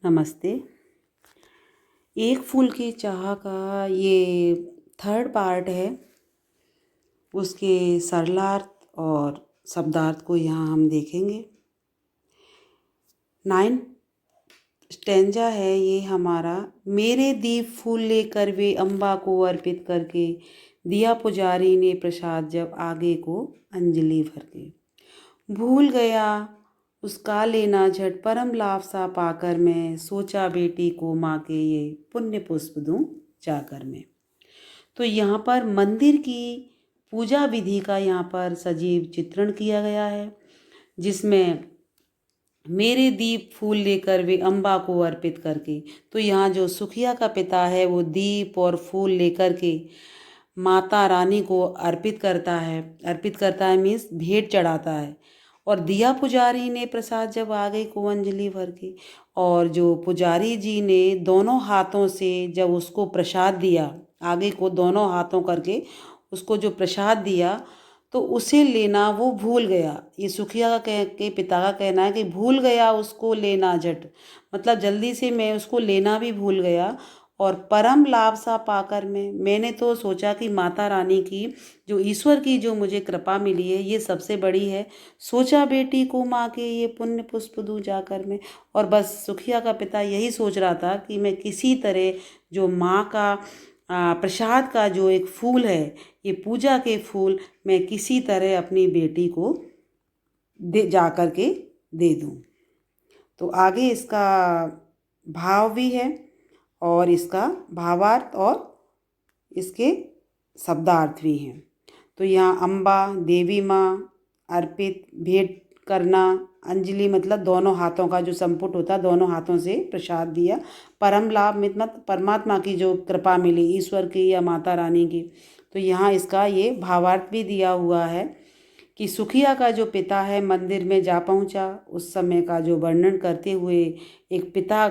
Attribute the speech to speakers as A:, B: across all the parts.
A: नमस्ते। एक फूल की चाह का ये थर्ड पार्ट है। उसके सरलार्थ और शब्दार्थ को यहाँ हम देखेंगे। 9 स्टेंजा है ये हमारा। मेरे दीप फूल लेकर वे अम्बा को अर्पित करके, दिया पुजारी ने प्रसाद जब आगे को अंजलि भर के। भूल गया उसका लेना झट परम लाभ सा पाकर मैं, सोचा बेटी को माँ के ये पुण्य पुष्प दूं जाकर मैं। तो यहाँ पर मंदिर की पूजा विधि का यहाँ पर सजीव चित्रण किया गया है, जिसमें मेरे दीप फूल लेकर वे अम्बा को अर्पित करके। तो यहाँ जो सुखिया का पिता है वो दीप और फूल लेकर के माता रानी को अर्पित करता है मीन्स भेंट चढ़ाता है। और दिया पुजारी ने प्रसाद जब आगे को अंजलि भर के, और जो पुजारी जी ने दोनों हाथों से जब उसको प्रसाद दिया, आगे को दोनों हाथों करके उसको जो प्रसाद दिया, तो उसे लेना वो भूल गया। ये सुखिया के पिता का कहना है कि भूल गया उसको लेना झट, मतलब जल्दी से मैं उसको लेना भी भूल गया। और परम लाभ सा पाकर मैंने तो सोचा कि माता रानी की जो ईश्वर की जो मुझे कृपा मिली है ये सबसे बड़ी है। सोचा बेटी को माँ के ये पुण्य पुष्प दूं जाकर मैं। और बस सुखिया का पिता यही सोच रहा था कि मैं किसी तरह जो माँ का प्रसाद का जो एक फूल है, ये पूजा के फूल, मैं किसी तरह अपनी बेटी को दे जा कर के दे दूं। तो आगे इसका भाव भी है और इसका भावार्थ और इसके शब्दार्थ भी हैं। तो यहाँ अम्बा देवी माँ, अर्पित भेंट करना, अंजलि मतलब दोनों हाथों का जो संपुट होता है, दोनों हाथों से प्रसाद दिया। परम लाभ मतलब परमात्मा की जो कृपा मिली, ईश्वर की या माता रानी की। तो यहाँ इसका ये भावार्थ भी दिया हुआ है कि सुखिया का जो पिता है मंदिर में जा पहुँचा, उस समय का जो वर्णन करते हुए एक पिता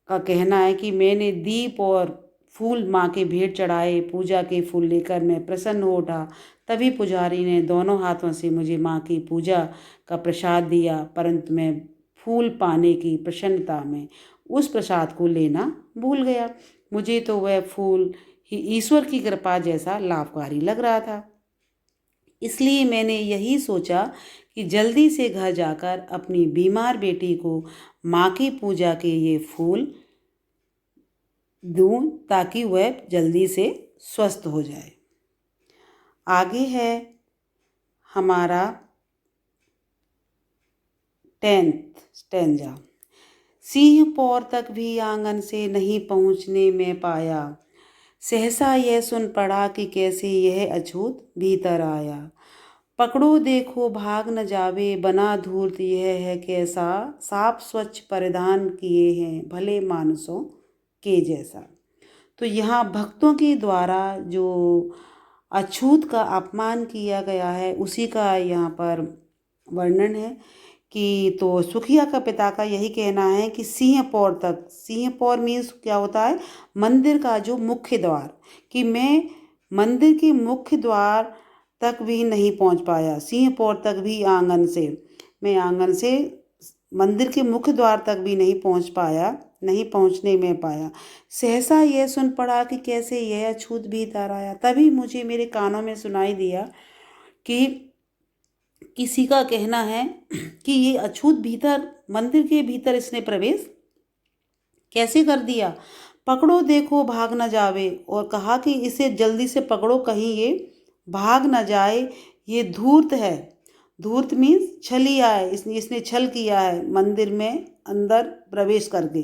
A: का कहना है कि मैंने दीप और फूल माँ के भेंट चढ़ाए, पूजा के फूल लेकर मैं प्रसन्न हो उठा। तभी पुजारी ने दोनों हाथों से मुझे माँ की पूजा का प्रसाद दिया, परंतु मैं फूल पाने की प्रसन्नता में उस प्रसाद को लेना भूल गया। मुझे तो वह फूल ही ईश्वर की कृपा जैसा लाभकारी लग रहा था। इसलिए मैंने यही सोचा कि जल्दी से घर जाकर अपनी बीमार बेटी को माँ की पूजा के ये फूल दूं ताकि वह जल्दी से स्वस्थ हो जाए। आगे है हमारा 10th स्टेंजा। सिंह पौर तक भी आंगन से नहीं पहुँचने में पाया, सहसा यह सुन पड़ा कि कैसे यह अछूत भीतर आया। पकड़ो देखो भाग न जावे, बना धूर्त यह है कैसा, साफ स्वच्छ परिधान किए हैं भले मानसों के जैसा। तो यहाँ भक्तों के द्वारा जो अछूत का अपमान किया गया है उसी का यहाँ पर वर्णन है कि तो सुखिया का पिता का यही कहना है कि सिंह पौर मीन्स क्या होता है, मंदिर का जो मुख्य द्वार, कि मैं मंदिर के मुख्य द्वार तक भी नहीं पहुंच पाया। सिंह पौर तक भी आंगन से, मैं आंगन से मंदिर के मुख्य द्वार तक भी नहीं पहुंच पाया, नहीं पहुंचने में पाया। सहसा यह सुन पड़ा कि कैसे यह अछूत भीतर आया। तभी मुझे मेरे कानों में सुनाई दिया कि किसी का कहना है कि ये अछूत भीतर, मंदिर के भीतर इसने प्रवेश कैसे कर दिया। पकड़ो देखो भाग न जावे, और कहा कि इसे जल्दी से पकड़ो कहीं ये भाग न जाए, ये धूर्त है। धूर्त मीन्स छलिया है, इसने छल किया है मंदिर में अंदर प्रवेश करके।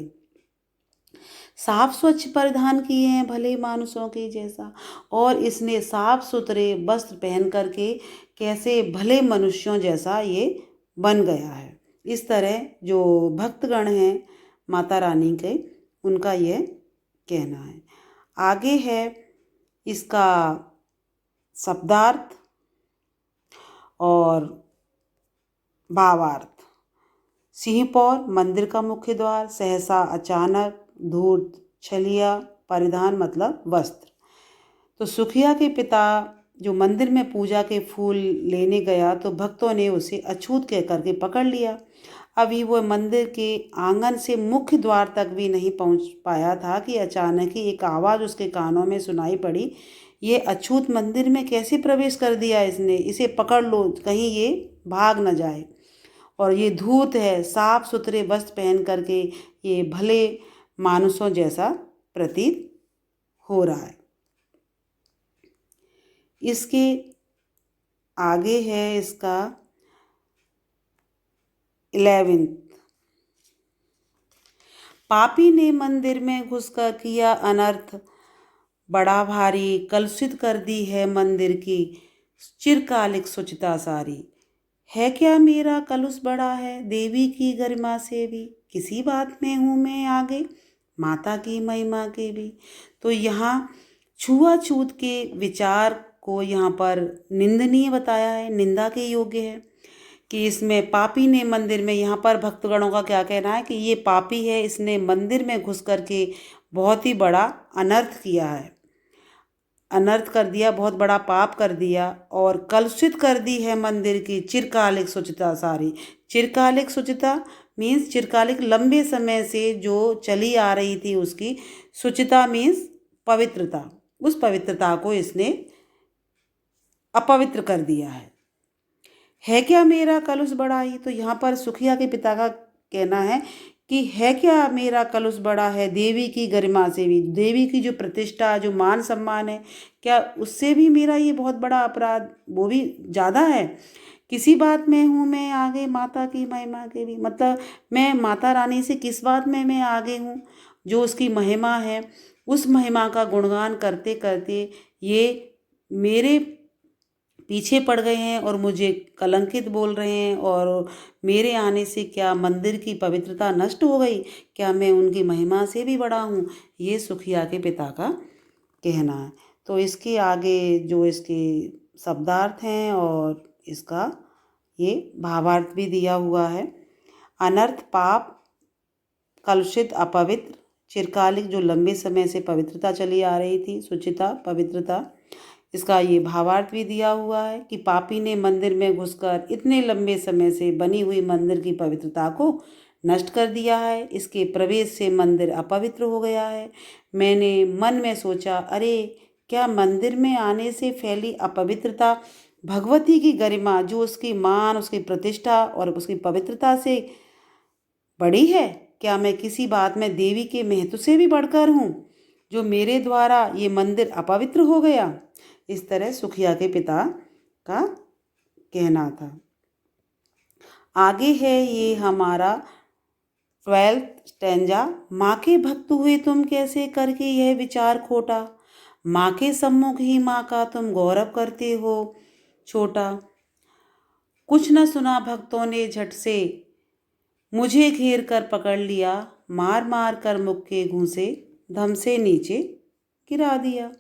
A: साफ स्वच्छ परिधान किए हैं भले मानुषों के जैसा, और इसने साफ सुथरे वस्त्र पहन करके कैसे भले मनुष्यों जैसा ये बन गया है। इस तरह जो भक्तगण हैं माता रानी के, उनका यह कहना है। आगे है इसका शब्दार्थ और भावार्थ। सिंहपौर मंदिर का मुख्य द्वार, सहसा अचानक, धूर्त छलिया, परिधान मतलब वस्त्र। तो सुखिया के पिता जो मंदिर में पूजा के फूल लेने गया तो भक्तों ने उसे अछूत कह करके पकड़ लिया। अभी वो मंदिर के आंगन से मुख्य द्वार तक भी नहीं पहुंच पाया था कि अचानक ही एक आवाज़ उसके कानों में सुनाई पड़ी, ये अछूत मंदिर में कैसे प्रवेश कर दिया इसने, इसे पकड़ लो कहीं ये भाग न जाए। और ये धूर्त है, साफ सुथरे वस्त्र पहन करके ये भले मानुषों जैसा प्रतीत हो रहा है। इसके आगे है इसका 11th। पापी ने मंदिर में घुसकर किया अनर्थ, बड़ा भारी कलुषित कर दी है मंदिर की चिरकालिक शुचिता सारी। है क्या मेरा कलुष बड़ा है देवी की गरिमा से भी, किसी बात में हूँ मैं आगे माता की महिमा के भी। तो यहाँ छुआछूत के विचार को यहाँ पर निंदनीय बताया है, निंदा के योग्य है कि इसमें पापी ने मंदिर में, यहाँ पर भक्तगणों का क्या कहना है कि ये पापी है, इसने मंदिर में घुस करके बहुत ही बड़ा अनर्थ किया है, अनर्थ कर दिया, बहुत बड़ा पाप कर दिया और कलुषित कर दी है मंदिर की चिरकालिक शुचिता सारी। चिरकालिक शुचिता मीन्स चिरकालिक लंबे समय से जो चली आ रही थी उसकी शुचिता मीन्स पवित्रता, उस पवित्रता को इसने अपवित्र कर दिया है क्या मेरा कलुष बड़ा ही। तो यहाँ पर सुखिया के पिता का कहना है कि है क्या मेरा कलुष बड़ा है देवी की गरिमा से भी, देवी की जो प्रतिष्ठा जो मान सम्मान है, क्या उससे भी मेरा ये बहुत बड़ा अपराध वो भी ज़्यादा है। किसी बात में हूँ मैं आगे माता की महिमा के भी, मतलब मैं माता रानी से किस बात में मैं आगे हूँ, जो उसकी महिमा है उस महिमा का गुणगान करते करते ये मेरे पीछे पड़ गए हैं और मुझे कलंकित बोल रहे हैं, और मेरे आने से क्या मंदिर की पवित्रता नष्ट हो गई, क्या मैं उनकी महिमा से भी बड़ा हूँ, ये सुखिया के पिता का कहना है। तो इसके आगे जो इसके शब्दार्थ हैं और इसका ये भावार्थ भी दिया हुआ है। अनर्थ पाप कलुषित अपवित्र चिरकालिक जो लंबे समय से पवित्रता चली आ रही थी, शुचिता पवित्रता, इसका ये भावार्थ भी दिया हुआ है कि पापी ने मंदिर में घुसकर इतने लंबे समय से बनी हुई मंदिर की पवित्रता को नष्ट कर दिया है, इसके प्रवेश से मंदिर अपवित्र हो गया है। मैंने मन में सोचा, अरे क्या मंदिर में आने से फैली अपवित्रता भगवती की गरिमा जो उसकी मान उसकी प्रतिष्ठा और उसकी पवित्रता से बड़ी है, क्या मैं किसी बात में देवी के महत्व से भी बढ़कर हूँ जो मेरे द्वारा ये मंदिर अपवित्र हो गया। इस तरह सुखिया के पिता का कहना था। आगे है ये हमारा 12th स्टैंजा। माँ के भक्त हुए तुम कैसे करके यह विचार खोटा, माँ के सम्मुख ही माँ का तुम गौरव करते हो छोटा। कुछ न सुना भक्तों ने झट से मुझे घेर कर पकड़ लिया, मार मार कर मुख के घूंसे धम से नीचे गिरा दिया।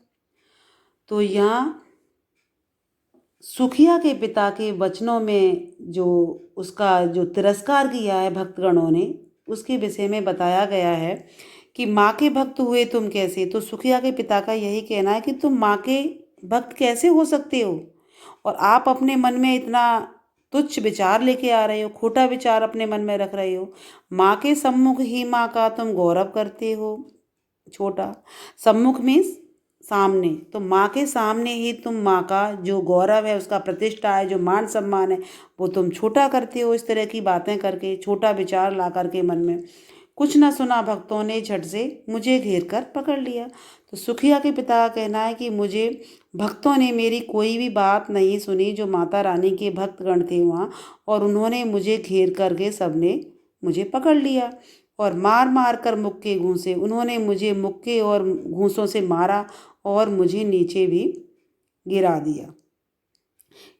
A: तो यहाँ सुखिया के पिता के वचनों में जो उसका जो तिरस्कार किया है भक्तगणों ने, उसके विषय में बताया गया है कि माँ के भक्त हुए तुम कैसे। तो सुखिया के पिता का यही कहना है कि तुम माँ के भक्त कैसे हो सकते हो, और आप अपने मन में इतना तुच्छ विचार लेके आ रहे हो, खोटा विचार अपने मन में रख रहे हो। माँ के सम्मुख ही माँ का तुम गौरव करते हो छोटा। सम्मुख मीन्स सामने, तो माँ के सामने ही तुम माँ का जो गौरव है उसका प्रतिष्ठा है जो मान सम्मान है वो तुम छोटा करते हो, इस तरह की बातें करके छोटा विचार ला करके मन में। कुछ न सुना भक्तों ने झट से मुझे घेर कर पकड़ लिया। तो सुखिया के पिता का कहना है कि मुझे भक्तों ने मेरी कोई भी बात नहीं सुनी, जो माता रानी के भक्तगण थे वहाँ, और उन्होंने मुझे घेर करके सबने मुझे पकड़ लिया और मार मार कर मुक्के घूंसे, उन्होंने मुझे मुक्के और घूंसों से मारा और मुझे नीचे भी गिरा दिया।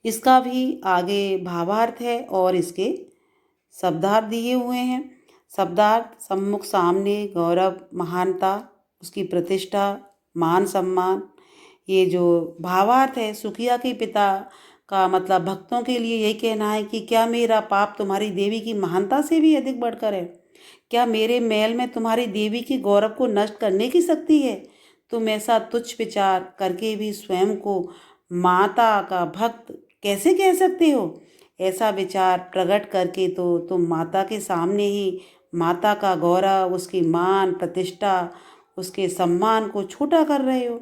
A: इसका भी आगे भावार्थ है और इसके शब्दार्थ दिए हुए हैं। शब्दार्थ सम्मुख सामने गौरव महानता उसकी प्रतिष्ठा मान सम्मान। ये जो भावार्थ है सुखिया के पिता का मतलब भक्तों के लिए यही कहना है कि क्या मेरा पाप तुम्हारी देवी की महानता से भी अधिक बढ़कर है, क्या मेरे मैल में तुम्हारी देवी के गौरव को नष्ट करने की शक्ति है। तुम ऐसा तुच्छ विचार करके भी स्वयं को माता का भक्त कैसे कह सकते हो। ऐसा विचार प्रकट करके तो तुम माता के सामने ही माता का गौरव, उसकी मान प्रतिष्ठा, उसके सम्मान को छोटा कर रहे हो।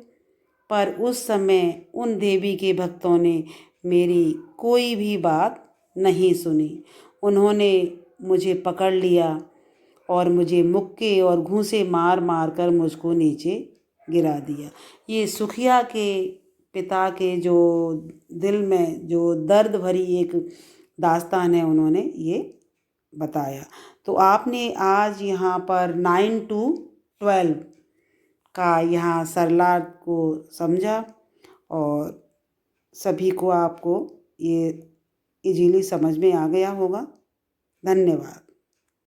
A: पर उस समय उन देवी के भक्तों ने मेरी कोई भी बात नहीं सुनी। उन्होंने मुझे पकड़ लिया और मुझे मुक्के और घूंसे मार मार कर मुझको नीचे गिरा दिया। ये सुखिया के पिता के जो दिल में जो दर्द भरी एक दास्तान है, उन्होंने ये बताया। तो आपने आज यहाँ पर 9 to 12 का यहाँ सरला को समझा और सभी को आपको ये इजीली समझ में आ गया होगा। धन्यवाद।